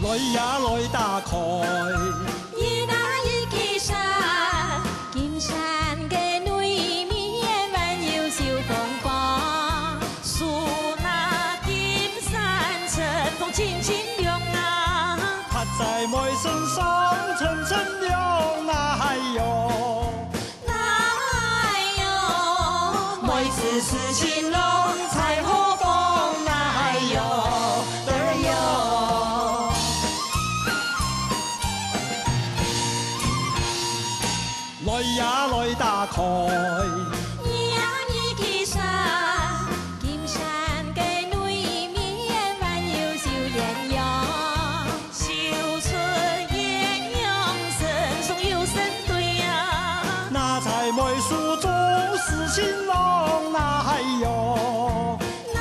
来呀来打开。一那一起山，金山嘅对面还有小风光。树那金山晨风轻轻凉啊，它在我身上层层凉啊嗨哟，哎呦，每次事情拢彩虹风哎呦哎呦。 来呀来打开。一呀一起山，金山嘅对面还有小艳阳，秀出艳阳神送有神对呀。那在梅树中是情郎那嗨哟，哎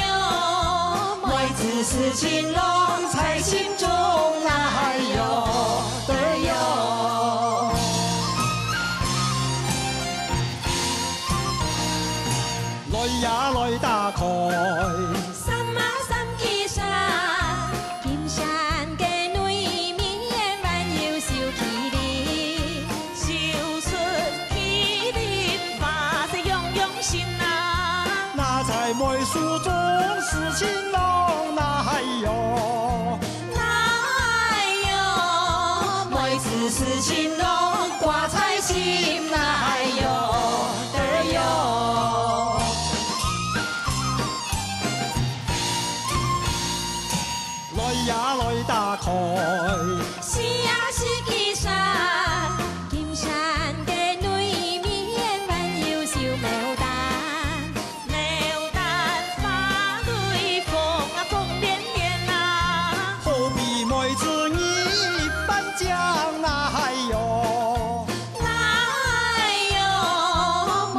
呦，每次事情拢在心中哎呦哎呦。 来呀来打开。三啊三起山，金山嘅对面还有小麒麟，秀出麒麟花色样样新啊。那在梅树中是情郎那嗨哟，哎呦，每次事情拢挂在心哎呦哎呦。 来呀来打开。是呀是起山，金山嘅对面还有小牡丹，牡丹花对风啊风连连啊，好比梅子一般酱那嗨哟，哎呦，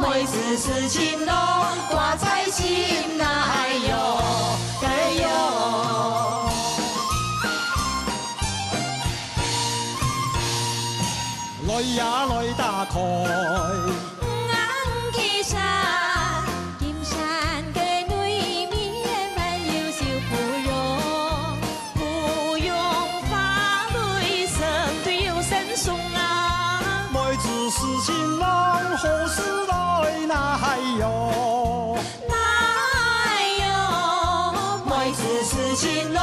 每次事情拢挂在心哎呦哎呦。 来呀来打开。红旗山，金山嘅对面还有小芙蓉，芙蓉花蕊生对有神松啊。梅子是情郎何时来那嗨哟，哎呦，每次事情拢